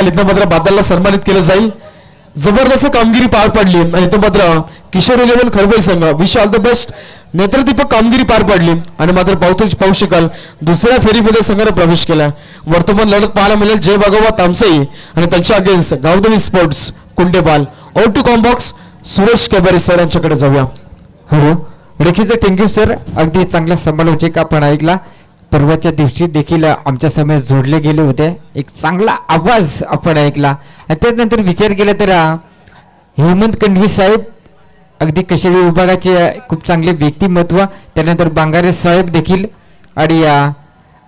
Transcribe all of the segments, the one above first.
इथं मात्र बादलला सन्मानित केलं जाईल. जबरदस्त कामगिरी पार पडली आणि इथं मात्र किशोर 11 खळबळ संघ विश ऑल द बेस्ट नेत्रदीपक कामगिरी पार पाडली आणि मात्र पाहू शकाल दुसऱ्या फेरीमध्ये संघाने प्रवेश केला. वर्तमान लढत पाहायला मिळेल जय भगवा तामसई आणि त्यांच्या against Gavdevi sports Kundebal. Out to कॉम्बॉक्स सुरेश केबारे सर यांच्याकडे जाऊया. हो रेखीचं थँक्यू सर. अगदी चांगला समालोचक आपण ऐकला. परवाच्या दिवशी देखील आमच्या समोर जोडले गेले होते. एक चांगला आवाज आपण ऐकला आणि त्यानंतर विचार केला तर हेमंत कंढवी साहेब अगदी कशेळी विभागाचे खूप चांगले व्यक्तिमत्व. त्यानंतर बांगारे साहेब देखील आणि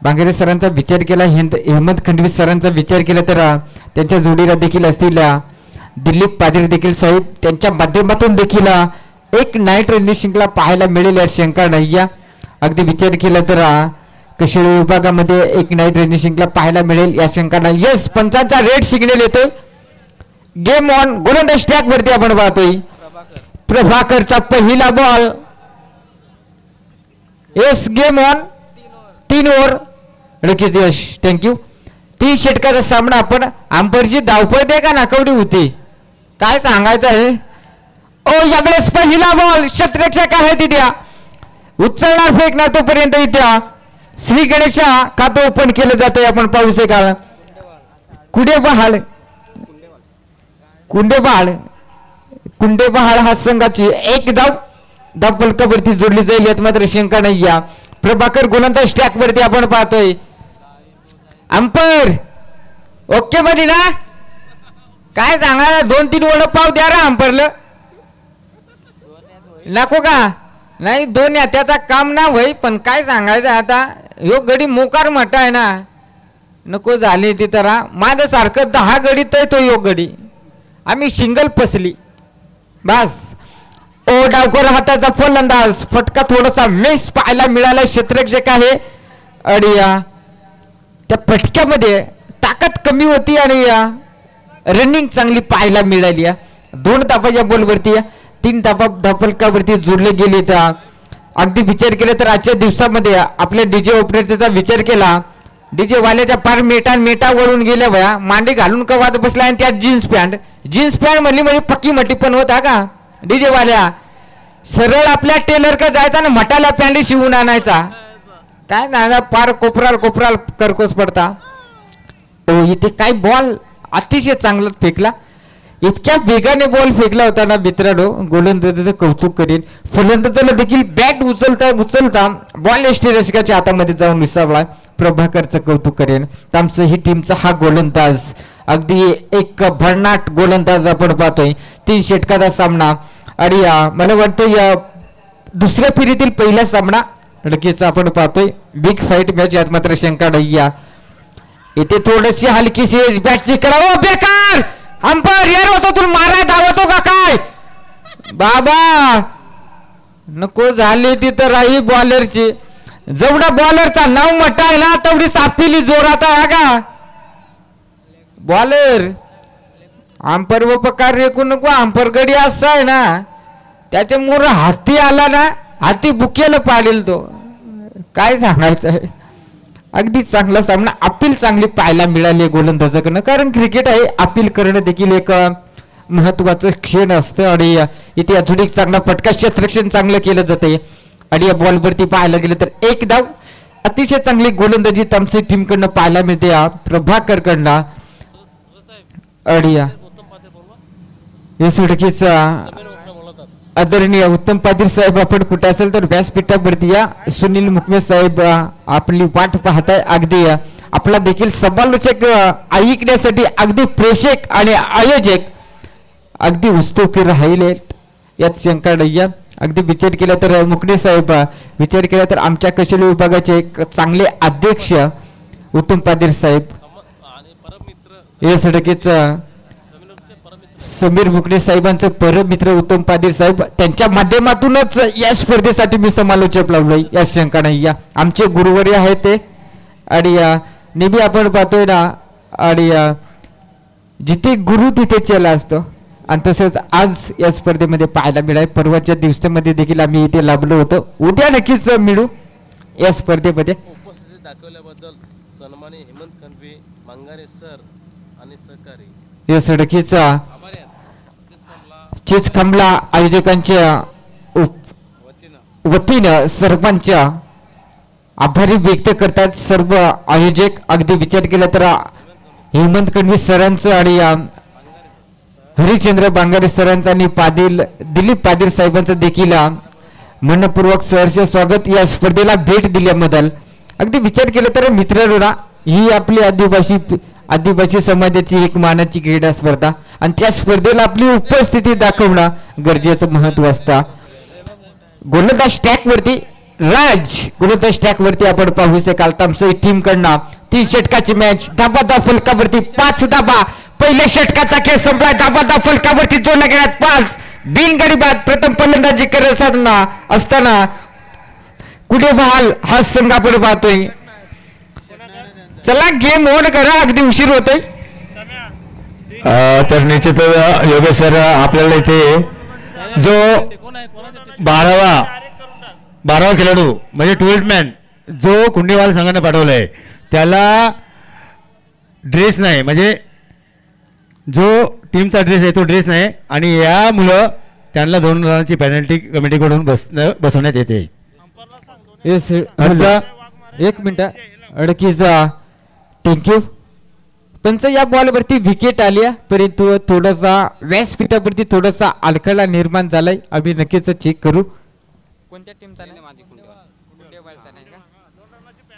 बांगारे सरांचा विचार केला हेमंत खंडवी सरांचा विचार केला तर त्यांच्या जोडीला देखील असतील दिलीप पाटील देखील साहेब. त्यांच्या माध्यमातून देखील एक नाईट रनिंग पाहायला मिळेल या शंका नाही. अगदी विचार केला तर कशेळी विभागामध्ये एक नाईट रनिंग पाहायला मिळेल या शंका नाही. यस पंचांचा रेड सिग्नल येतोय. गेम ऑन गोलंदाज ट्रॅक वरती आपण पाहतोय. प्रभाकरचा पहिला ball. Yes game on 3 over नक्कीच यश थँक्यू. 3 षटकाचा सामना आपण अंपरची धावपळ दे का नाकवडी होती काय सांगायचं आहे. ओ यावेळेस पहिला बॉल शतरक्षक आहे तिथे उचलणार फेकणार तोपर्यंत इथे श्री गणेशा खातं ओपन केलं जातंय. आपण पाहू शकाल कुंडेबहाळ हा संघाची एक धाव फलकावरती जोडली जाईल यात मात्र शंका नाही. या प्रभाकर गोलंदाज स्टॅक वरती आपण पाहतोय. अंपर ओके मध्ये ना काय सांगा 2-3 वडापाव द्या रा अंपरला नको का नाही 2 त्याचा काम ना होई पण काय सांगायचं आता ह्यो गडी मोकार मोठा आहे ना नको झाली ती तर माझं सारखं 10 गडीत आहे तो ह्यो गडी आम्ही सिंगल फसली बस. ओ डावकर हाताचा फलंदाज फटका थोडासा मिस पाहायला मिळाला. क्षेत्ररक्षक आहे आणि त्या फटक्यामध्ये ताकद कमी होती आणि रनिंग चांगली पाहायला मिळाली. 2 धाबाच्या बॉलवरती 3 धाबा फलकावरती जोडले गेले. तर अगदी विचार केला तर आजच्या दिवसामध्ये आपल्या डीजे ऑपरेटरचा विचार केला डीजे वाल्याच्या फार मेटा वळून गेल्या वया मांडी घालून कवात बसला आणि त्यात जीन्स पॅन्ट म्हणली म्हणजे पक्की मटी पण होता का डीजे वाल्या सरळ आपल्या टेलर का जायचा ना मटाला पॅन्ट शिवून आणायचा काय ना फार कोपराल करकोस पडता. ओ इथे काय बॉल अतिशय चांगला फेकला. इतक्या वेगाने बॉल फेकला होता ना मित्रांनो गोलंदाजाचं कौतुक करेन. फलंदाजाला देखील बॅट उचलता बॉल यष्टीरक्षकाच्या हातामध्ये जाऊन विसावला. प्रभाकरचं कौतुक करेन. आमचं ही टीमचा हा गोलंदाज अगदी एक भन्नाट गोलंदाज आपण पाहतोय. 3 षटकाचा सामना आणि मला वाटतं या दुसऱ्या फेरीतील पहिला सामना नक्कीच आपण पाहतोय. बिग फाईट मॅच यात मात्र शंका नाही. इथे थोडीशी हलकीशी बॅटची करावं बेकार अंपायर यार होतो तू माराय धावतो का काय बाबा नको झाली ती तर राही बॉलरची जेवढा बॉलरचा नाव मोठा आहे ना तेवढी सापीली जोरात आहे का बॉलर. अंपायर व पकार रेकू नको अंपायर गडी असा आहे ना त्याच्यामुळे हाती आला ना हाती बुकेला पाडेल तो काय सांगायचं आहे. अगदी चांगला सामना अपील चांगली पाहायला मिळाली गोलंदाजाकडनं कारण क्रिकेट आहे अपील करणं देखील एक महत्वाचं क्षण असतं आणि इथे अजून एक चांगला फटका क्षेत्ररक्षण चांगलं केलं जाते आणि या बॉलवरती पाहायला गेलं तर 1 धाव अतिशय चांगली गोलंदाजी तामसी टीमकडनं पाहायला मिळते प्रभाकरकडनं आणि या सडकीच आदरणीय उत्तम पाटील साहेब आपण कुठे असेल तर व्यासपीठावरती या. सुनील मुकमे साहेब आपली वाट पाहताय. अगदी आपला देखील समालोचक ऐकण्यासाठी अगदी प्रेक्षक आणि आयोजक अगदी उत्सुक राहिले यात शंका नाही. अगदी विचार केला तर मुकणे साहेब विचार केला तर आमच्या कशेळी विभागाचे एक चांगले अध्यक्ष उत्तम पाटील साहेब या सडकीच समीर मुकणे साहेबांचे परम मित्र उत्तम पाटील साहेब त्यांच्या माध्यमातूनच या स्पर्धेसाठी मी समालोचक लावलोय या शंका नाही. आमचे गुरुवर्य आहेत ते आणि नेहमी आपण पाहतोय ना आणि जिथे गुरु तिथे चेला असतो आणि तसंच आज या स्पर्धेमध्ये पाहायला मिळाले. परवाच्या दिवसामध्ये देखील आम्ही इथे लाभलो होतो. उद्या नक्कीच मिळू या स्पर्धेमध्ये. उपस्थिती दाखवल्याबद्दल सन्माननीय हेमंत खंडवी मांगारे सर या सडकीचा चीज खांबला आयोजकांच्या वतीनं सरपंच आभारी व्यक्त करतात सर्व आयोजक. अगदी विचार केला तर हेमंत कणवी सरांचं आणि हरिश्चंद्र बांगारे सरांचं आणि दिलीप पादील साहेबांचं देखील मनपूर्वक सहर्ष स्वागत या स्पर्धेला भेट दिल्याबद्दल. अगदी विचार केला तर मित्रांनो, ही आपली आदिवासी समाजाची एक मानाची क्रीडा स्पर्धा आणि त्या स्पर्धेला आपली उपस्थिती दाखवणं गरजेचं महत्व असतं. गोलंदाज स्टॅक वरती गोलंदाज स्टॅक वरती आपण पाहू शकाल तामसई टीम कडनं 3 षटकाची मॅच. धाबा फलकावरती 5 धाबा. पहिल्या षटकाचा खेळ संपला. धाबा फलकावरती जोडला गेला 5 बिनगडी बाद. प्रथम फलंदाजी करत असताना कुठे बहाल हा संघ आपण पाहतोय. चला गेम ऑन करा, अगदी उशीर होतोय. तर निश्चित योगेश सर आपल्याला इथे जो 12वा खेळाडू म्हणजे 12th मॅन जो कुंडीवाल संघाने पाठवलाय त्याला ड्रेस नाही, म्हणजे जो टीमचा ड्रेस आहे तो ड्रेस नाही आणि यामुळं त्यांना 2 रनाची पेनल्टी कमिटीकडून बसवण्यात येते. एक मिनिट अडकीचा थँक्यू. पंच या बॉलवरती विकेट आली परंतु थोडासा व्यासपीठावरती थोडासा अडथळा निर्माण झालाय. आम्ही नक्कीच चेक करू कोणत्या टीमचा.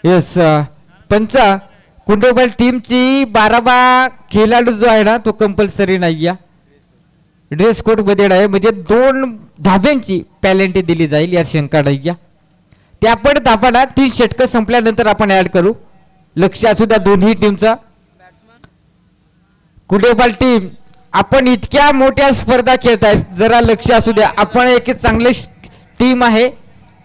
येस पंच कुंडोबाल टीमची 12वा खेळाडू जो आहे ना तो कंपल्सरी नाही आहे. ड्रेस कोड मध्ये आहे म्हणजे 2 धाब्यांची पेनल्टी दिली जाईल या शंका नाही. त्या पण धाबाला 3 षटकं संपल्यानंतर आपण ऍड करू. लक्ष असू द्या दोन्ही टीमचा. कुंडोबाल टीम आपण इतक्या मोठ्या स्पर्धा खेळतायत, जरा लक्ष असू द्या. आपण एक चांगले टीम आहे,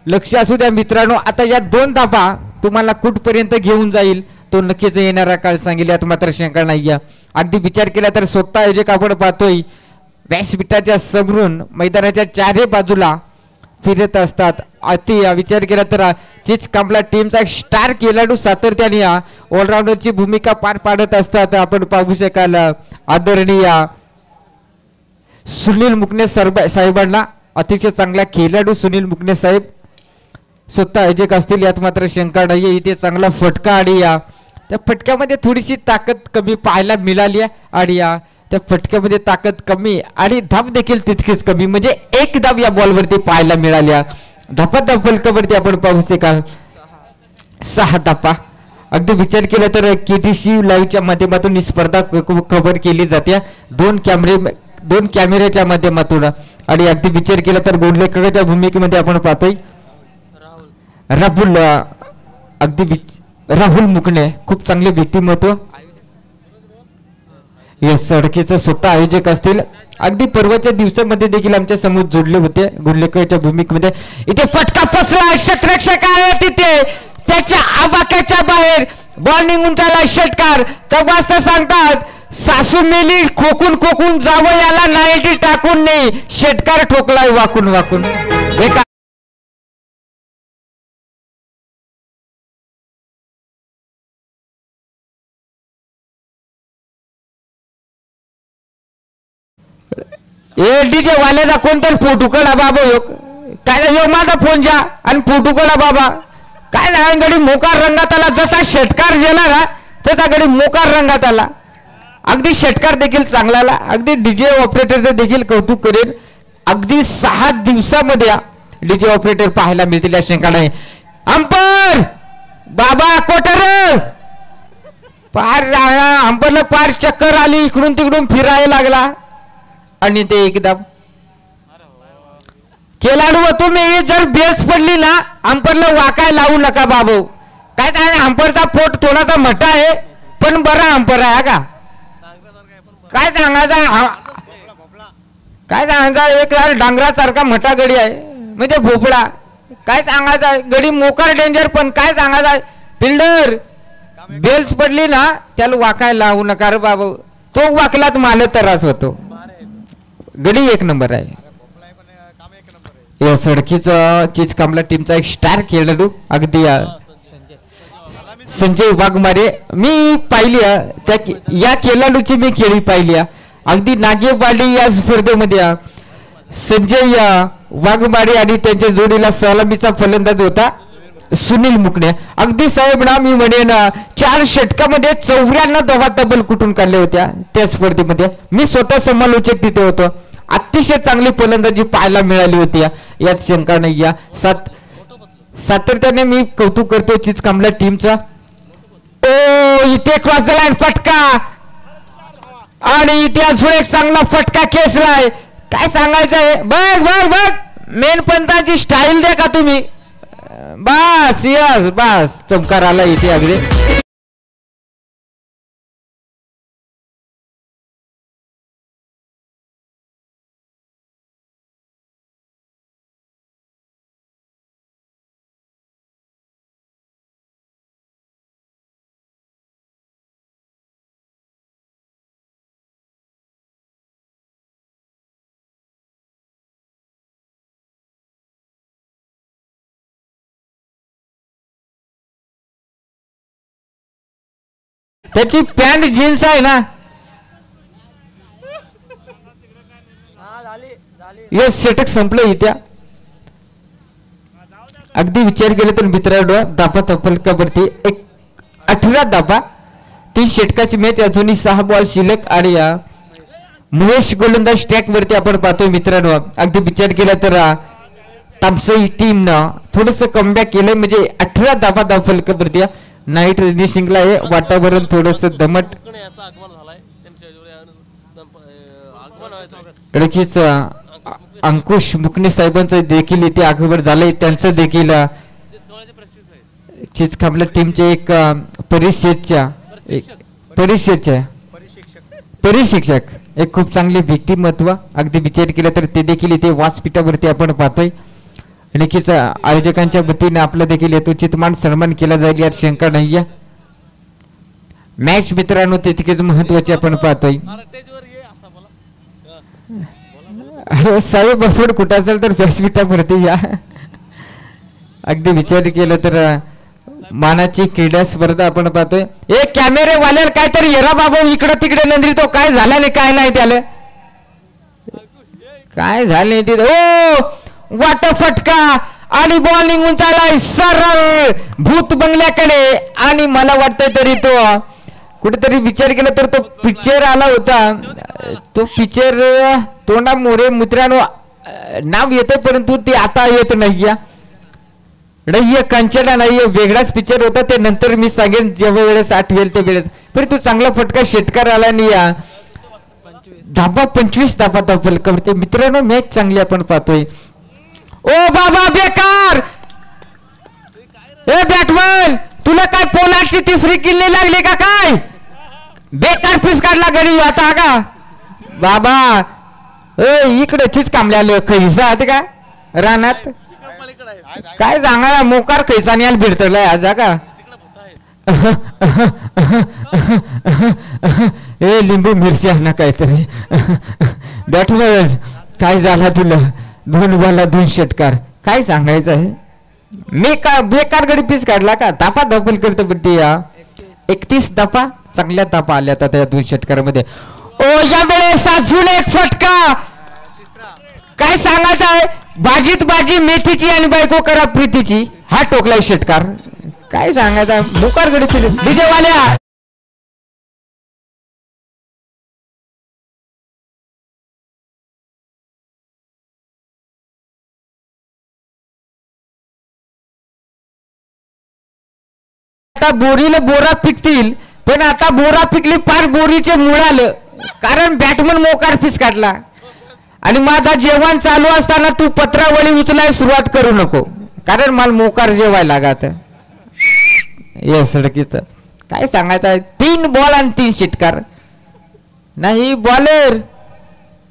लक्ष असू द्या मित्रांनो. आता या 2 धाबा तुम्हाला कुठपर्यंत घेऊन जाईल तो नक्कीच येणारा काळ सांगेल, यात मात्र शंका नाही. अगदी विचार केला तर स्वतः आयोजक आपण पाहतोय व्यासपीठाच्या समोरून मैदानाच्या 4ही बाजूला फिरत असतात. अति विचार केला तर चीज कांबला टीमचा एक स्टार खेळाडू सातत्याने ऑलराऊंडरची भूमिका पार पाडत असतात. आपण पाहू शकाल आदरणीय सुनील मुकणे साहेबांना, अतिशय चांगला खेळाडू सुनील मुकणे साहेब स्वतः आयोजक असतील, यात मात्र शंका नाही. इथे चांगला फटका आणि त्या फटक्यामध्ये थोडीशी ताकद कमी पाहायला मिळाली आणि त्या फटक्यामध्ये ताकद कमी आणि धाव देखील तितकीच कमी, म्हणजे 1 धाव या बॉलवरती पाहायला मिळाल्या. धापा फलकावरती आपण पाहू शकाल 6 धापा. अगदी विचार केला तर KTC लाईव्हच्या माध्यमातून ही स्पर्धा कव्हर केली जाते 2 कॅमेऱ्याच्या माध्यमातून. आणि अगदी विचार केला तर गोडलेखकाच्या भूमिकेमध्ये आपण पाहतोय राहुल मुकणे, खूप चांगले व्यक्तिमत्व. या सडकीचे स्वतः आयोजक असतील. अगदी परवाच्या दिवसामध्ये देखील आमच्या समोर जोडले होते गोडलेकरच्या भूमिकेमध्ये. इथे फटका फसला, क्षेत्ररक्षक आहे तिथे, त्याच्या आवाक्याच्या बाहेर बॉल निघून झाला. षटकार तेव्हाच सांगतात सासू मेली खोकून जावं याला 90 टाकून नाही, षटकार ठोकलाय वाकून. डीजे वाल्याचा कोणतरी फोटो काढा बाबा. काय माझा फोन जा आणि फोटो काढा बाबा. काय नाही गडी मोकार रंगात आला, जसा षटकार गेला ना तसा गडी मोकार रंगात आला. अगदी षटकार देखील चांगला आला. अगदी डीजे ऑपरेटरचं देखील कौतुक करेल. अगदी 6 दिवसामध्ये डीजे ऑपरेटर पाहायला मिळतील या शंका नाही. अंपर बाबा कोटर पार अंपरला पार चक्कर आली, इकडून तिकडून फिरायला लागला आणि ते एकदम खेळाडू तुम्ही जर बेस पडली ना अंपरला वाकाय लावू नका बाबू. काय अंपरचा पोट थोडासा मोठा आहे पण बरा अंपर आहे का. काय सांगायचा एक डांगरासारखा मोठा गडी आहे म्हणजे भोपळा. काय सांगायचा गडी मोकार डेंजर, पण काय सांगायचा फिल्डर बेल्स पडली ना त्याला वाकाय लावू नका रे बाबू. तो वाकलात मला त्रास होतो. गडी 1 नंबर आहे. या सडकीचा चीज कांबला टीमचा एक स्टार खेळाडू अगदी संजय वाघमारे मी पाहिली त्या या खेळाडूची मी खेळी पाहिली अगदी नागेवाडी या स्पर्धेमध्ये संजय वाघमारे आणि त्यांच्या जोडीला सलामीचा फलंदाज होता सुनील मुकणे. अगदी साहेब ना मी म्हणेन 4 षटकामध्ये 94 धावा तब्बल कुठून काढल्या होत्या त्या स्पर्धेमध्ये. मी स्वतः समालोचक तिथे होतो. अतिशय चांगली फलंदाजी पाहायला मिळाली होती यात शंका नाही. सातत्याने मी कौतुक करतो चिचकांबला टीमचा. ओ इथे क्रॉस द लाईन फटका आणि इथे अजून एक चांगला फटका खेचलाय. काय सांगायचं आहे. बघ बघ बघ मेन पंताची स्टाईल द्या का तुम्ही. बस यस बस चमकार आला इथे अगदी. त्याची पॅन्ट जीन्स आहे ना. यस षटक संपलं इथे. अगदी विचार केला तर मित्रांनो धापा तफलकावरती 18 धापा 3 षटकाची मॅच अजूनही 6 बॉल शिल्लक आणि महेश गोलंदाज ट्रॅक वरती आपण पाहतोय मित्रांनो. अगदी विचार केला तर तामसई टीम न थोडस कमबॅक केलंय म्हणजे 18 धापा तफलकावरती. नाईट रेडिशिंगला हे वातावरण थोडस दमट नक्कीच. अंकुश मुकणे साहेबांचं देखील इथे आगमन झालंय. त्यांचं देखील चिचकांबला टीमचे एक परिशिक्षक एक खूप चांगले व्यक्तिमत्व. अगदी विचार केला तर ते देखील इथे व्यासपीठावरती आपण पाहतोय. नक्कीच आयोजकांच्या वतीने आपला देखील यथोचित मान सन्मान केला जाईल यात शंका नाहीये. मॅच मित्रांनो तितकेच महत्वाचे आपण पाहतोय. साहेब आपण कुठं असेल तर व्यासपीठावरती या. अगदी विचार केला तर मानाची क्रीडा स्पर्धा आपण पाहतोय. एक कॅमेरे वाल्याला काहीतरी येरा बाबा इकडं तिकडे नंदी तो काय झाला नाही काय नाही त्याला काय झाले तिथे. ओ वाट फटका आणि बॉल निघून चाललाय सरळ भूत बंगल्याकडे. आणि मला वाटतंय तरी तो कुठेतरी विचार केला तर तो पिक्चर आला होता. तो पिक्चर तोंडा मोरे मित्रांनो नाव येतं परंतु ते आता येत नाहीये. कंचना नाहीये वेगळाच पिक्चर होता. ते नंतर मी सांगेन जेव्हा वेळेस आठवेल त्या वेळेस. परंतु चांगला फटका षटकार आला आणि धाबा 25 धाबा धावल करते मित्रांनो. मॅच चांगली आपण पाहतोय. ओ बाबा बेकार ए बॅटमॅन तुला काय पोलार्डची 3री किल्ली लागली का काय. बेकार पीस काढला गडी आता का बाबा. इकडे चीच कामल्या खैसा का रानात काय सांगायला मोकार खैसा यायला भिडतलाय आज का. ए लिंबू मिरची आणा काहीतरी. बॅटमॅन काय झाला तुला. 2 बॉलला 2 षटकार काय सांगायचं आहे. मी का बेकार गडी पीस काढला का. धापा धपल करतो पण ते 31 धापा चांगल्या धापा आल्या आता त्या 2 षटकारामध्ये. ओ या वेळेस अजून एक फटका काय सांगायचं आहे. बाजीत बाजी मेथीची आणि बायको करा प्रीतीची हा टोकलाय षटकार काय सांगायचं आहे. मोकार गडी विजयवाल्या. आता बोरीला बोरा पिकतील पण आता बोरा पिकली पार बोरीचे मुळ आलं कारण बॅटमन मोकार पीस काढला. आणि माझा जेवण चालू असताना तू पत्रावळी उचलाय सुरुवात करू नको कारण मला मोकार जेवायला लागत. या सडकीच काय सांगायचं आहे. 3 बॉल आणि 3 षटकार नाही बॉलर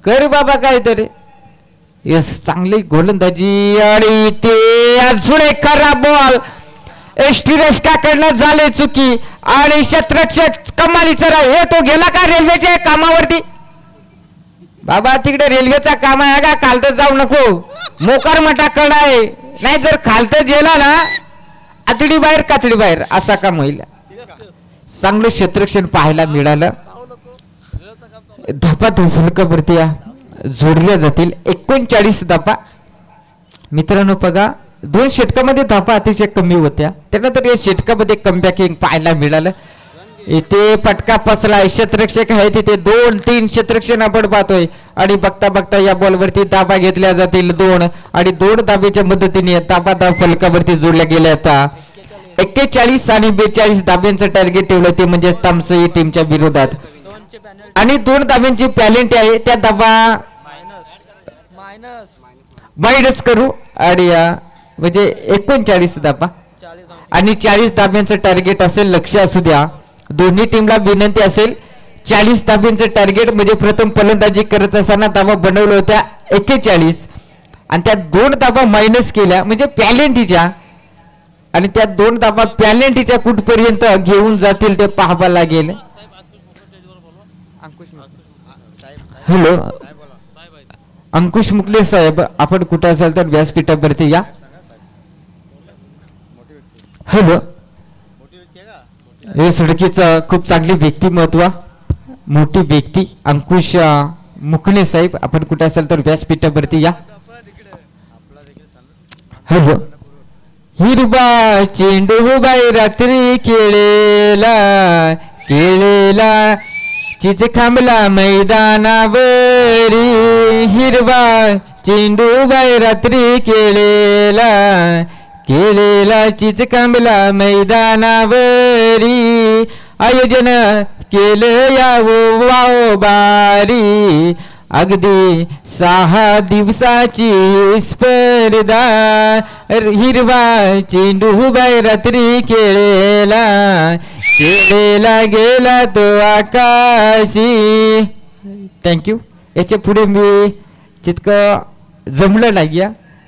कर बाबा काहीतरी. यस चांगली गोलंदाजी आणि ते अजून एक खराब बॉल. एसटी रक्षकाकडनं झाले चुकी आणि क्षेत्ररक्षक कमालीचा हे तो गेला का रेल्वेच्या कामावरती. बाबा तिकडे रेल्वेचा काम आहे का खालत जाऊ नको मोकार मटा कड आहे. नाही जर खालत गेला ना आतडी बाहेर कातडी बाहेर असा काम होईल. चांगलं क्षेत्ररक्षण पाहायला मिळालं. धापा फलकावरती जोडल्या जातील 39 धापा. मित्रांनो बघा 2 षटकामध्ये धापा अतिशय कमी होत्या, त्यानंतर या षटकामध्ये कमबॅकिंग पाहायला मिळालं. इथे फटका फसलाय, क्षेत्ररक्षक आहे तिथे 2-3 क्षेत्ररक्षण आपण पाहतोय आणि बघता बघता या बॉलवरती दाबा घेतल्या जातील 2 आणि 2 दाब्याच्या मदतीने दाबा फलकावरती जोडल्या गेल्या. आता 41 आणि 42 दाब्यांचं टार्गेट ठेवलं ते म्हणजे तामसई टीमच्या विरोधात आणि 2 दाब्यांची पॅलेंट आहे त्या दाबा मायनस करू आणि म्हणजे 39 दाबा आणि 40 दाब्यांचं टार्गेट असेल. लक्ष असू द्या, दोन्ही टीमला विनंती असेल 40 दाब्यांचं टार्गेट म्हणजे प्रथम फलंदाजी करत असताना दाबा बनवल्या होत्या 41 आणि त्या 2 दाबा मायनस केल्या म्हणजे पॅलेंटीच्या आणि त्या 2 दाबा पॅलेंटीच्या कुठपर्यंत घेऊन जातील ते पाहावं लागेल. हॅलो अंकुश मुकले साहेब, आपण कुठे असाल तर व्यासपीठावरती या. हॅलो हे सडकीचं खूप चांगली व्यक्तिमत्व, मोठी व्यक्ती अंकुश मुकणे साहेब, आपण कुठे असाल तर व्यासपीठावरती या. हॅलो हिरवा चेंडू बाई रात्री केळेला केळेला चिच खांबला मैदानावरी. हिरवा चेंडू बाई रात्री केळेला केळेला चिच खांबला मैदानावरी. आयोजन केलं या वाव बारी अगदी 6 दिवसाची स्पर्धा. हिरवा चेंडू बाई रात्री केळेला केळेला गेला तो आकाशी. थँक्यू. याच्या पुढे मी जितकं जमलं नाही,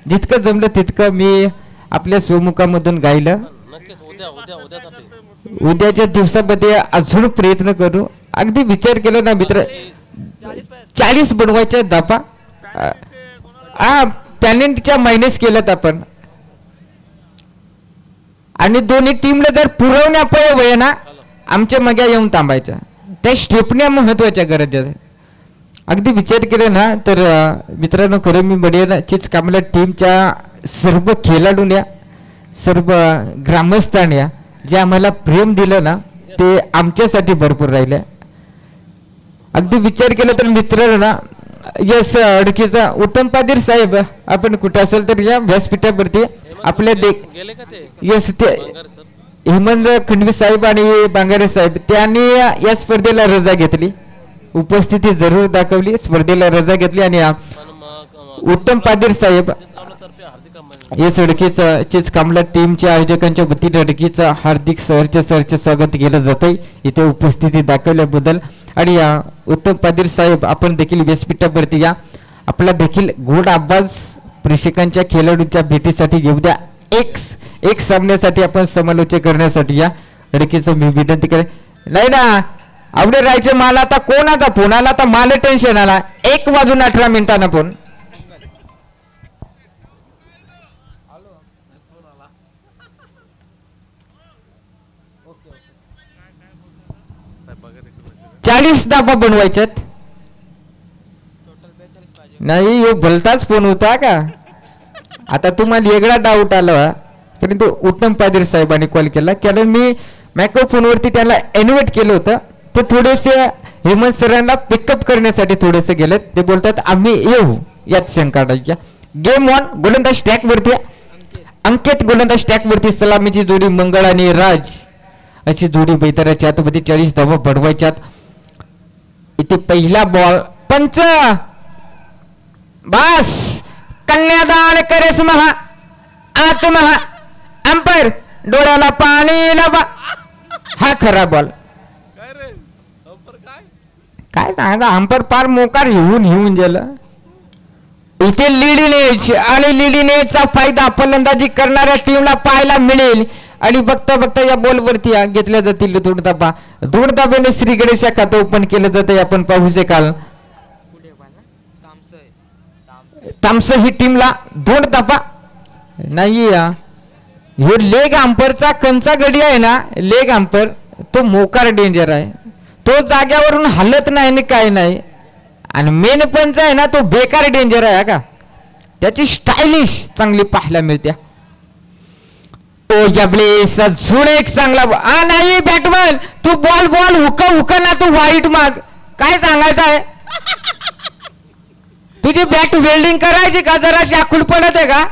जितकं जमलं तितकं मी आपल्या स्वमुखामधून गायलं. उद्याच्या दिवसामध्ये अजून प्रयत्न करू. अगदी विचार केला ना मित्र, 40 बनवायच्या धापा पॅलेंटच्या मायनस केलं आपण आणि दोन्ही टीमला जर पुरवण्या पळवय ना आमच्या मग्या येऊन थांबायच्या, त्या स्टेपण्या महत्वाच्या गरजेच्या. अगदी विचार केला ना तर मित्रांनो खरं मी म्हणेन चीच कामला टीमच्या सर्व खेळाडूंना सर्व ग्रामस्थांना जे आम्हाला प्रेम दिलं ना ते आमच्यासाठी भरपूर राहिले. अगदी विचार केला तर मित्रांनो ना यस अडकीचा उत्तम पादीर साहेब, आपण कुठे असेल तर या व्यासपीठावरती आपल्या यस ते हेमंत खंडवी साहेब आणि बांगारे साहेब त्यांनी या स्पर्धेला रजा घेतली, उपस्थिती जरूर दाखवली, स्पर्धेला रजा घेतली आणि उत्तम पादीर साहेब या सडकीचं चीज कामला टीमच्या आयोजकांच्या वतीने अडकीचं हार्दिक सहर्ष स्वागत केलं जातंय इथे उपस्थिती दाखवल्याबद्दल. आणि उत्तम पादीर साहेब आपण देखील व्यासपीठावरती या. आपला देखील गोड आवाज प्रेक्षकांच्या खेळाडूंच्या भेटीसाठी घेऊ द्या. एक सामन्यासाठी आपण समालोचन करण्यासाठी या. अडकीचं मी विनंती करेन. नाही ना आवडे राहायचं मला आता कोणाचा फोन आला आता मला टेन्शन आला. 1:18 फोन. चाळीस धाबा बनवायच्यात नाही यो भलताच फोन होता का. आता तुम्हाला वेगळा डाऊट आला परंतु उत्तम पादीर साहेबांनी कॉल केला कारण मी मायक्रोफोनवरती त्याला इन्व्हाइट केलं होतं. ते थोडेसे हेमंत सरांना पिकअप करण्यासाठी थोडेसे गेलेत. ते बोलतात आम्ही येऊ यात शंका नाही. गेम 1 गोलंदाज स्टॅक वरती अंकित गोलंदाज स्टॅक वरती सलामीची जोडी मंगळ आणि राज अशी जोडी बैतराच्या आतमध्ये 40 धावा बनवायच्यात. इथे पहिला बॉल पंच बास कन्यादान करेस महा आत्महा अंपायर डोळ्याला पाणी लावा. हा खरा बॉल. काय सांगा अंपायर पार मोकार येऊन गेलं. इथे लीडिनेज आणि लीडिनेजचा फायदा फलंदाजी करणाऱ्या टीमला पाहायला मिळेल आणि बघता बघता या बॉलवरती घेतल्या जातील 2 धाबा. 2 धाब्याने श्री गणेश खातं ओपन केलं जातं. आपण पाहू शकाल तामस ही टीमला 2 धाबा नाही. ह्यो लेग अंपरचा कंचा गडी आहे ना लेग अंपर तो मोकार डेंजर आहे. तो जाग्यावरून हलत नाही आणि काय नाही. आणि मेन पंच आहे ना तो बेकार डेंजर आहे का. त्याची स्टायलिश चांगली पाहायला मिळते. ओ जबलेस अजून एक चांगला नाही बॅटमॅन तू बॉल बॉल हुक ना तू वाईट माग. काय सांगायचं आहे. तुझी बॅट वेल्डिंग करायची का जरा आखूड पडत आहे का.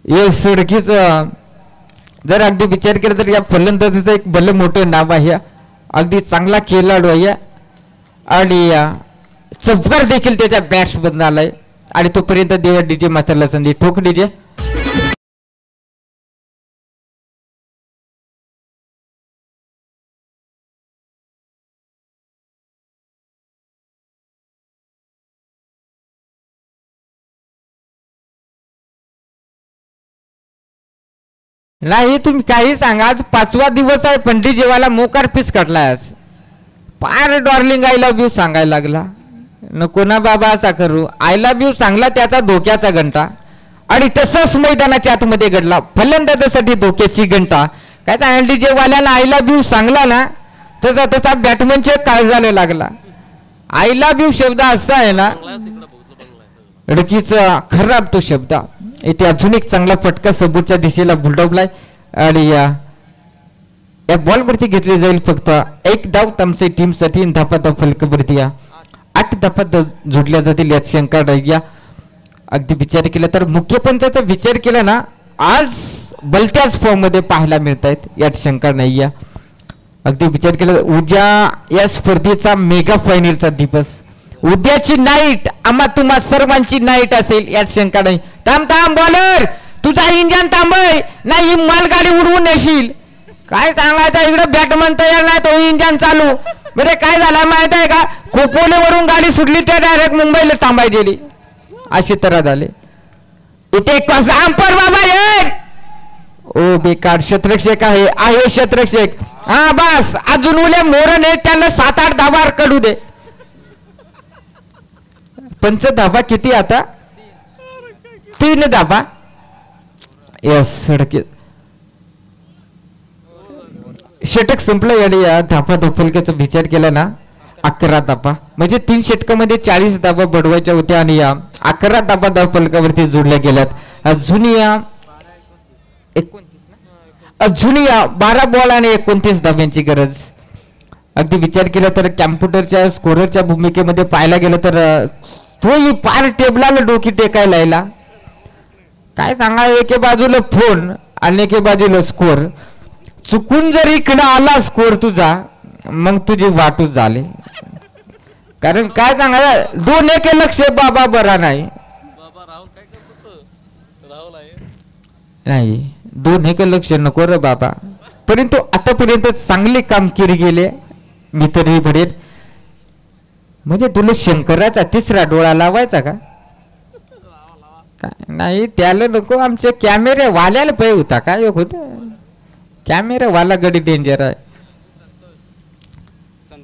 ये सडकीच जर अगदी विचार केला तर या फलंदाजीचं एक भलं मोठं नाव आहे. अगदी चांगला खेळाडू आहे आणि चौकार देखील त्याच्या बॅट्स मधून आलाय. आणि तोपर्यंत देवा डीजे मास्टरला संधी ठोक डीजे. नाही तुम्ही काही सांगा. आज 5वा दिवस आहे पंडित जेवायला मोकार पीस काढलाय. आज फार डॉर्लिंग आय लव्ह यू सांगायला लागला. नको ना बाबा असा करू. आय लव्ह यू सांगला त्याचा धोक्याचा घंटा आणि तसंच मैदानाच्या आतमध्ये घडला. फलंदाजासाठी धोक्याची घंटा. काय सांगली जेवाल्याला आय लव्ह यू सांगला ना तसा तसा बॅटमनचे काळजाला लागला. आय लव्ह यू शब्द असा आहे ना रडकीचा खराब तो शब्द. इथे अजून एक चांगला फटका सबूतच्या दिशेला बुलडवलाय आणि या बॉलवरती घेतली जाईल फक्त एक धाव तमसे टीमसाठी. धापाधाव फलकावरती 8 धापा जोडल्या जातील यात शंका नाही. अगदी विचार केला तर मुख्य पंचाचा विचार केला ना आज भलत्याच फॉर्म मध्ये पाहायला मिळत आहेत यात शंका नाही. अगदी विचार केला उद्या या स्पर्धेचा मेगा फायनलचा दिवस. उद्याची नाईट आम्हा तुम्हा सर्वांची नाईट असेल यात शंका नाही. थांब थांब बॉलर तुझा इंजन थांबय नाही मालगाडी उडवून नेशील. काय सांगायचं इकडे बॅटमन तयार नाही तो इंजन चालू. म्हणजे काय झालं माहित आहे का खोपोलीवरून गाडी सुटली त्या डायरेक्ट मुंबईला थांबाय गेली अशी तरह झाले. इथे एक अंपर बाबा एक ओ बेकार शतरक्षक आहे शतरक्षक. हा बस अजून उले मोरने त्याला 7-8 धाबा कडू दे. पंच धाबा किती आता 3 धाबा. यस सडके षटक संपलं आणि या धापा धफलक्याचा विचार केला ना 11 धापा म्हणजे 3 षटकामध्ये 40 धाबा बडवायच्या होत्या आणि या 11 धाबा धावफलकावरती जोडल्या गेल्यात. अजून या 12 बॉल आणि 29 धाब्यांची गरज. अगदी विचार केला तर कॅम्प्युटरच्या स्कोररच्या भूमिकेमध्ये पाहायला गेलं तर तोही पार टेबलाला डोकी टेकायला यायला. काय सांगा एके बाजूला फोन आणि एके बाजूला स्कोर. चुकून जर इकडं आला स्कोर तुझा मग तुझी वाटूच झाले. कारण काय सांगा 2 एके लक्ष बाबा बरा नाही 2 एके लक्ष नको रे बाबा. परंतु आतापर्यंत चांगली कामगिरी गेले मी तरी म्हणेन. म्हणजे तुला शंकराचा 3रा डोळा लावायचा का काय नाही त्याला नको. आमच्या कॅमेरे वाल्याला पाहिजे होता काय होत कॅमेरा वाला गडी डेंजर आहे.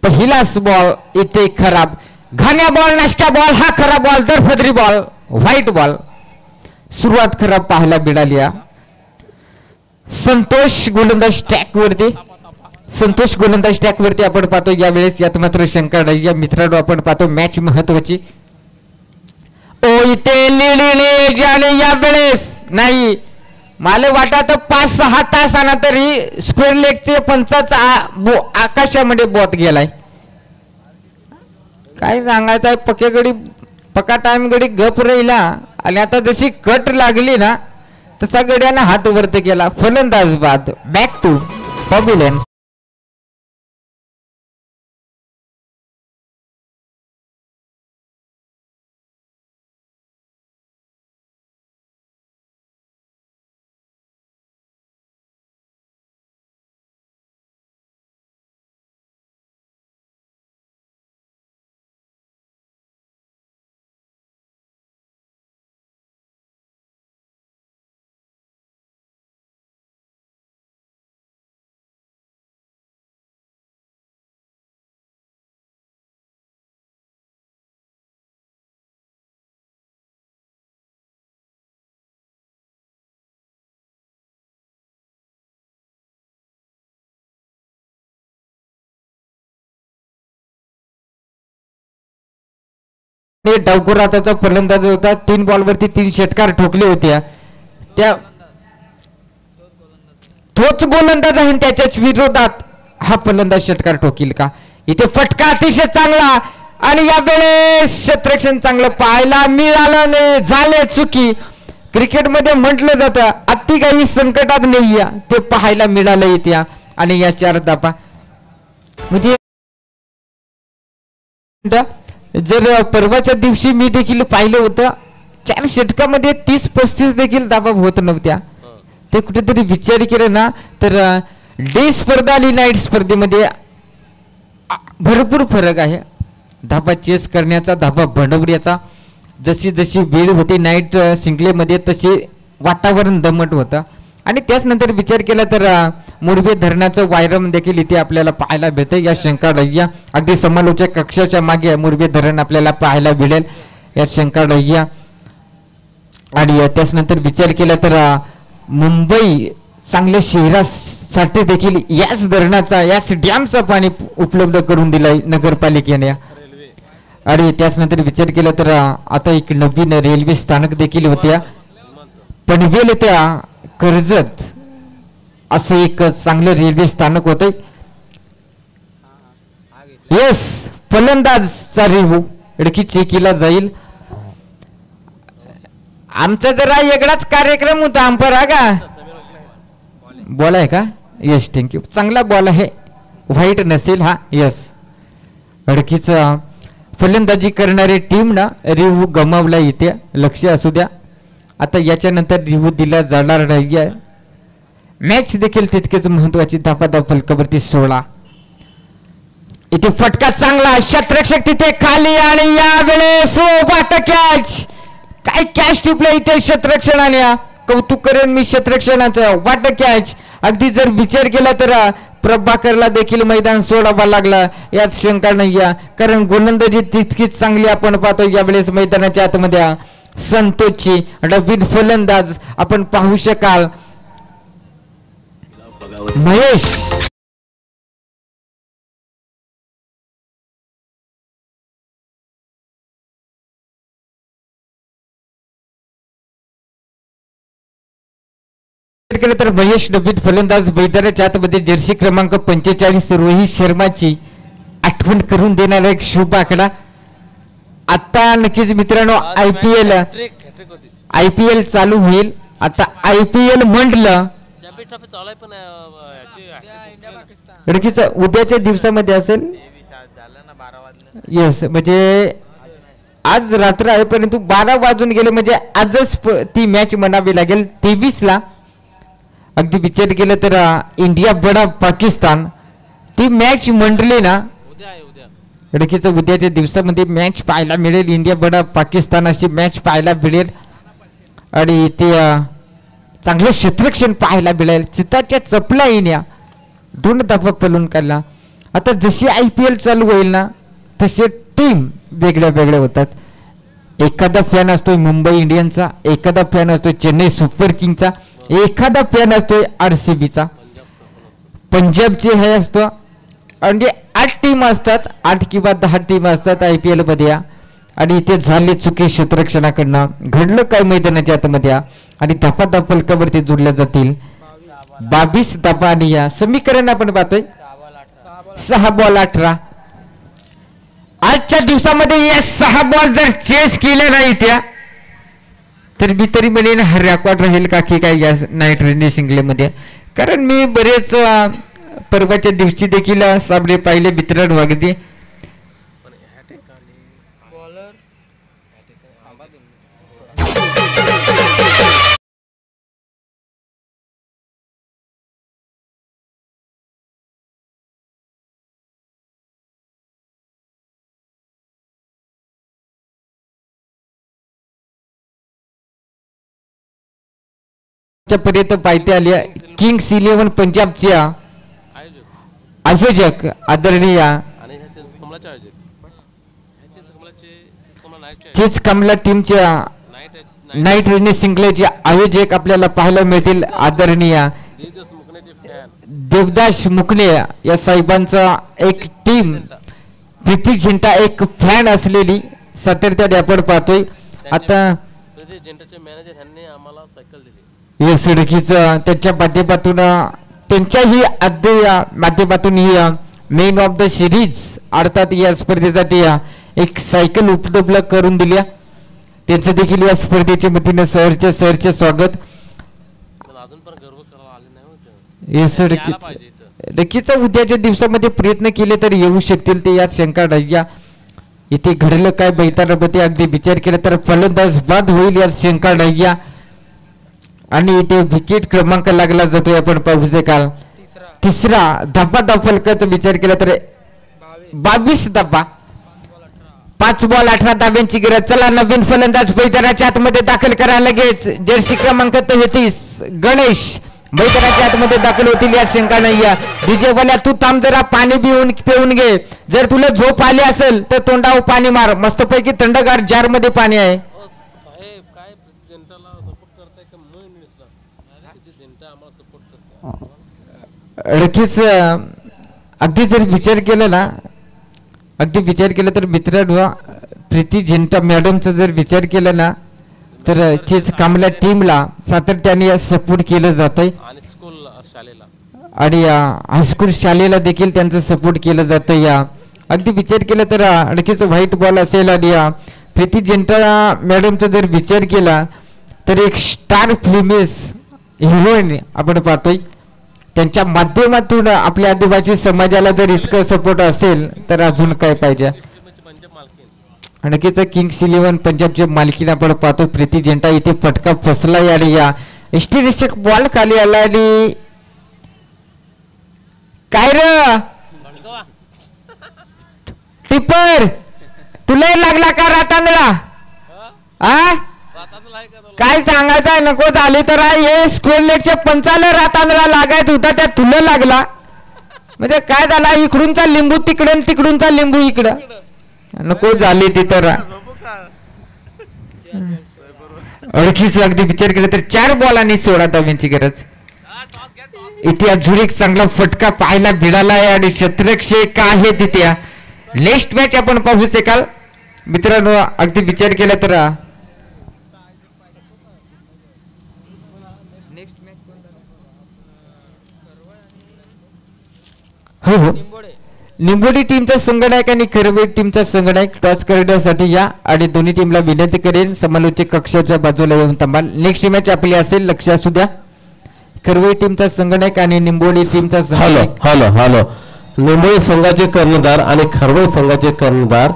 पहिलाच बॉल इथे खराब. घाण्या बॉल नाश्का बॉल हा खराब बॉल दरफदरी बॉल व्हाईट बॉल. सुरुवात खराब पाहायला मिळाली. संतोष गोलंदाज ट्रॅक वरती आपण पाहतो यावेळेस. यात मात्र शंका नाही या मित्रांनो. आपण पाहतो मॅच महत्वाची. ओ इथे लिहिली यावेळेस नाही मला वाटत 5-6 तासांना तरी स्क्वेअर लेगचे पंचाचा आकाशामध्ये बोत गेलाय. काय सांगायचं आहे पक्का टाइम गडी गप राहिला आणि आता जशी कट लागली ना तसा गड्यानं हात वरती केला. फलंदाज बाद बॅक टू पॅव्हिलियन. डावखोर हाताचा फलंदाज होता. 3 बॉलवरती 3 षटकार ठोकले होते. त्या तोच गोलंदाज आहे त्याच्याच विरोधात हा फलंदाज षटकार ठोकील का? इथे फटका अतिशय चांगला आणि यावेळेस क्षेत्ररक्षण चांगलं पाहायला मिळालं नाही. झाले चुकी. क्रिकेटमध्ये म्हटलं जातं अति काही संकटात नाही ते पाहायला मिळालं इथे. आणि या 4 धावा म्हणजे जर परवाच्या दिवशी मी देखील पाहिलं होतं 4 षटकामध्ये 30-35 देखील धावा होत नव्हत्या. ते कुठेतरी विचार केला ना तर डे स्पर्धा आणि नाईट स्पर्धेमध्ये भरपूर फरक आहे. धावा चेस करण्याचा, धावा बनवण्याचा. जशी जशी वेळ होते नाईट सिंगलेमध्ये तसे वातावरण दमट होतं. आणि त्याचनंतर विचार केला तर मुरबे धरणाचं वायरम देखील इथे आपल्याला पाहायला भेटतं. या शंकाळय्या अगदी समालोचक कक्षाच्या मागे मुरबे धरण आपल्याला पाहायला मिळेल या शंकाळय्या. आणि त्याचनंतर विचार केला तर मुंबई चांगल्या शहरासाठी देखील याच धरणाचा, याच डॅमचा पाणी उपलब्ध करून दिलाय नगरपालिकेने. आणि त्याचनंतर विचार केला तर आता एक नवीन रेल्वे स्थानक देखील होत्या पनवेल त्या कर्जत असं एक चांगलं रेल्वे स्थानक होते. येस फलंदाजचा रिव्ह्यू इडकी चेकीला जाईल. आमचा जरा वेगळाच कार्यक्रम होता अंपरा का बॉल आहे का? Yes thank you. चांगला बॉल आहे, व्हाईट नसेल हा. यस अडकीचा फलंदाजी करणारी टीम ना रिव्ह्यू गमावला इथे, लक्ष असू द्या. आता याच्यानंतर रिव्ह्यू दिला जाणार नाही आहे. मॅच देखील तितकेच महत्वाची. धापाधाव फलकावरती 16. इथे फटका चांगला, क्षेत्ररक्षक तिथे खाली आणि यावेळेस कॅच. काय कॅच टिपलं इथे क्षेत्ररक्षणाने. कौतुक करेन मी क्षेत्ररक्षणाचं. वाट कॅच. अगदी जर विचार केला तर प्रभाकरला देखील मैदान सोडावा लागला यात शंका नाही. कारण गोलंदाजी तितकीच चांगली आपण पाहतो यावेळेस मैदानाच्या आतमध्ये. संतोषची नवीन फलंदाज आपण पाहू शकाल महेश. केलं तर महेश नवीन फलंदाज मैदानाच्या आतमध्ये जर्सी क्रमांक 45 रोहित शर्माची आठवण करून देणारा एक शुभ आकडा. आता नक्कीच मित्रांनो आयपीएल चालू होईल. आता आयपीएल म्हटलं नक्कीच उद्याच्या दिवसामध्ये असेल. येस म्हणजे आज रात्र आहे परंतु 12 वाजून गेले म्हणजे आजच ती मॅच म्हणावी लागेल 23 ला. अगदी विचार केलं तर इंडिया बडा पाकिस्तान ती मॅच मंडली ना नक्कीच उद्याच्या दिवसामध्ये मॅच पाहायला मिळेल. इंडिया बडा पाकिस्तान अशी मॅच पाहायला मिळेल आणि ते चांगलं क्षेत्ररक्षण पाहायला मिळेल. चिताच्या चपला येण्या 2 धावा पळून काढला. आता जशी आयपीएल चालू होईल ना तसे टीम वेगळ्या वेगळ्या होतात. एखादा फॅन असतोय मुंबई इंडियन्सचा, एखादा फॅन असतोय चेन्नई सुपर किंगचा, एखादा फॅन असतोय आरसीबीचा, पंजाबचे हे असतो. म्हणजे 8 टीम असतात, 8 किंवा 10 टीम असतात आयपीएल मध्ये. आणि इथे झाले चुकी क्षेत्ररक्षणाकडनं. घडलं काय मैदानाच्या आतमध्ये आणि धापाधाव फलकावरती जोडल्या जातील 22 धावा. आणि या समीकरण आपण पाहतोय 6 बॉल 18. आजच्या दिवसामध्ये या 6 बॉल जर चेस केल्या नाही त्या तर मी तरी म्हणेन हा रेकॉर्ड राहील का की काय या नाईट रेनी सिंगलेमध्ये. कारण मी बरेच परवाच्या दिवशी देखील साबळे पाहिले मित्रांनो. अगदी पर्यंत पाहिजे आली. किंग्स 11 पंजाबच्या आयोजक आदरणीय चीज कमला टीमच्या नाईट रेनी सिंगलेचे आयोजक आपल्याला पाहायला मिळतील आदरणीय देवदास मुकणे या साहेबांचा एक टीम प्रीती झिंटा एक फॅन असलेली सातत्याने आपण पाहतोय. आता मॅनेजर ह्यांनी आम्हाला सायकल दिली. या सडकीचं त्यांच्या माध्यमातून त्यांच्याही आद्य माध्यमातून ही मेन ऑफ द सिरीज अर्थात या स्पर्धेसाठी एक सायकल उपलब्ध करून दिल्या. त्यांचं देखील या स्पर्धेच्या वतीनं सहर्ष स्वागत. अजून पण गर्व करायला आले नाही हे सडकीचं नक्कीच उद्याच्या दिवसामध्ये प्रयत्न केले तर येऊ शकतील ते, यात शंका नाही. इथे घडलं काय बैतारामध्ये अगदी विचार केला तर फलंदाज बाद होईल यात शंका नाही. आणि इथे विकेट क्रमांक लागला जातोय आपण पाहू शकाल. तिसरा धाबा फलकाचा विचार केला तर 22 धाबा, 5 बॉल 18 धाब्यांची गरज. चला नवीन फलंदाज मैदानाच्या आतमध्ये दाखल करा लगेच. जर्सी क्रमांक 33 गणेश मैदानाच्या आतमध्ये दाखल होतील यात शंका नाही. विजयवाल्या तू थांब जरा, पाणी पिऊन घे. जर तुला झोप आली असेल तर तोंडावर पाणी मार, मस्तपैकी थंडगार जार मध्ये पाणी आहे. साहेब काय जनताला सपोर्ट करताय का जनता आम्हाला सपोर्ट करते. नक्कीच अगदी जर विचार केला ना, अगदी विचार केला तर मित्रांनो प्रीती झेंटा मॅडमचा जर विचार केला ना तर चेस कामल्या टीमला सातत्याने सपोर्ट केलं जात आहे. आणि स्कूल शाळेला आणि हायस्कूल शाळेला देखील त्यांचं सपोर्ट केलं जातं. अगदी विचार केला तर नक्कीच व्हाईट बॉल असेल. आणि प्रीती झेंटा मॅडमचा जर विचार केला तर एक स्टार फिल्मेस हिरोईन आपण पाहतोय. त्यांच्या माध्यमातून आपल्या आदिवासी समाजाला जर इतकं सपोर्ट असेल तर अजून काय पाहिजे. नक्कीच किंग्स 11 पंजाबचे मालकीन आपण पाहतो प्रीती झेंटा. इथे फटका फसला आणि एस्टिरेशक बॉल खाली आला. आणि काय र टिपर तुला लागला का रातांदळा? काय सांगायचं नको झाले तर हे स्क्वेअर लेगच्या पंचाला रातांदळा लागायचा होता, त्या तुला लागला. म्हणजे काय झाला, इकडूनचा लिंबू तिकडं तिकडूनचा लिंबू इकडं नको झाले ती तर. अडखीच अगदी विचार केला तर 4 बॉलांनी 16 धाब्यांची गरज. इथे अजून एक चांगला फटका पाहायला मिळाला आहे आणि शतरक्षक आहे तिथे. नेक्स्ट मॅच आपण पाहू शकाल मित्रांनो. अगदी विचार केला तर हो निंबोडी टीमचा संघनायक आणि खरवे टीमचा संघनायक टॉस करण्यासाठी या. आणि दोन्ही टीमला विनंती करेन समालोचक कक्षाच्या बाजूला येऊन थांबा. नेक्स्ट मॅच आपली असेल, लक्ष असू द्या. खरवे टीमचा संघनायक आणि निंबोडी टीमचा हॅलो निंबोडी संघाचे कर्णधार आणि खरवई संघाचे कर्णधार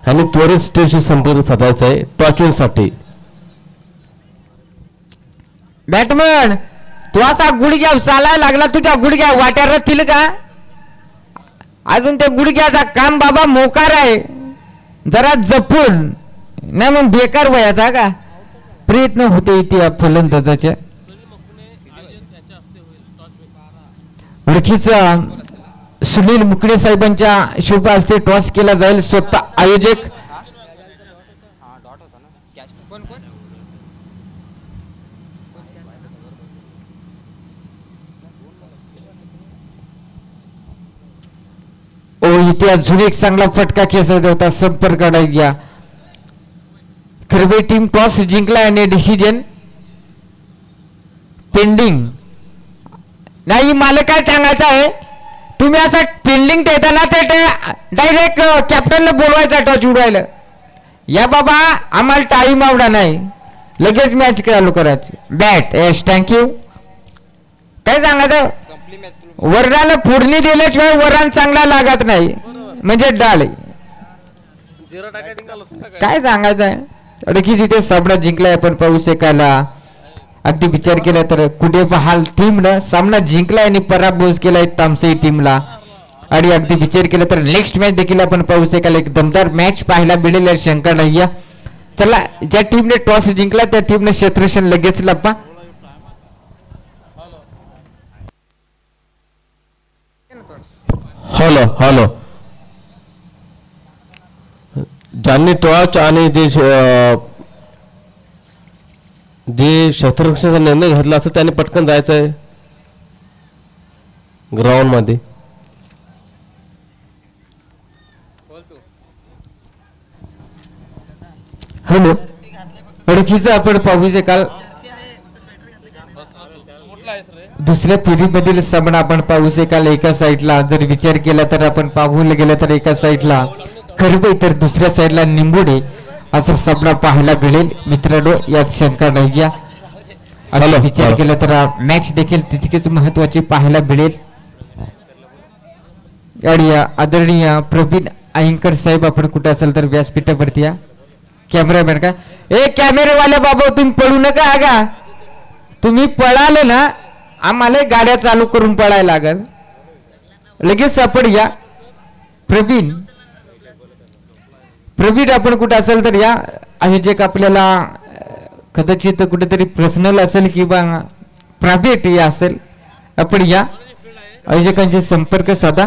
यांनी त्वरित स्टेजशी संपर्क साधायचा आहे टॉचविनसाठी. बॅटमन तू असा गुडघ्या चालायला लागला, तुझ्या गुडघ्या वाट्यावर राहतील का? अजून त्या गुडघ्याचा काम बाबा मोकार आहे, जरा जपून. नाही मग बेकार वयाचा का प्रयत्न होते इथे फलंदाजाच्या. ओळखीच सुनील मुकडे साहेबांच्या शुभ हस्ते टॉस केला जाईल. स्वतः आयोजक इथे अजून एक चांगला फटका खेचायचा होता. संपर्क घ्या. खरवे टीम टॉस जिंकला आणि डिसिजन पेंडिंग. नाही मला काय सांगायचं आहे, तुम्ही असं पेंडिंग देताना ते डायरेक्ट कॅप्टनला बोलवायचा टॉस उडवायला. या बाबा आम्हाला टाइम आवडा नाही, लगेच मॅच चालू करायची. Bat S thank you. काय सांगायचं, वरणाला फोडणी दिल्याशिवाय वरण चांगला लागत नाही, म्हणजे डाळ. काय सांगायचं आहे. अडकीच इथे सामना जिंकलाय आपण पाहू शकाला. अगदी विचार केला तर कुठे बहाल टीमनं सामना जिंकलाय आणि पराभव केलाय तामसई टीमला. आणि अगदी विचार केला तर नेक्स्ट मॅच देखील आपण पाहू शकाल एक दमदार मॅच पाहायला मिळेल, शंका नाही. चला ज्या टीमने टॉस जिंकला त्या टीमने क्षेत्ररक्षण लगेच लपा. हॅलो ज्यांनी टॉच आणि जे शस्त्ररक्षणाचा निर्णय घेतला असं त्याने पटकन जायचं आहे ग्राउंड मध्ये. हॅलो ओळखीचं आपण पाहू शकाल दुसऱ्या फेरीमधील सामना आपण पाहू शकाल. एका साईडला जर विचार केला तर आपण पाहू गेलं तर एका साईडला खरबई तर दुसऱ्या साईडला निंबोडे असा सामना पाहायला मिळेल मित्रांनो, यात शंका नाही. आता विचार केला तर मॅच देखील तितकीच महत्वाची पाहायला मिळेल. आणि आदरणीय प्रवीण अयंकर साहेब आपण कुठे असेल तर व्यासपीठावरती या. कॅमेरामॅन का कॅमेरावाल्या बाबा तुम्ही पळू नका आगा, तुम्ही पळाले ना आम्हाला गाड्या चालू करून पळायला लागल. लगेच आपण या. प्रवीण आपण कुठे असेल तर या. आयोजक आपल्याला कदाचित कुठेतरी पर्सनल असेल किंवा प्रायव्हेट असेल, आपण या आयोजकांचे संपर्क साधा.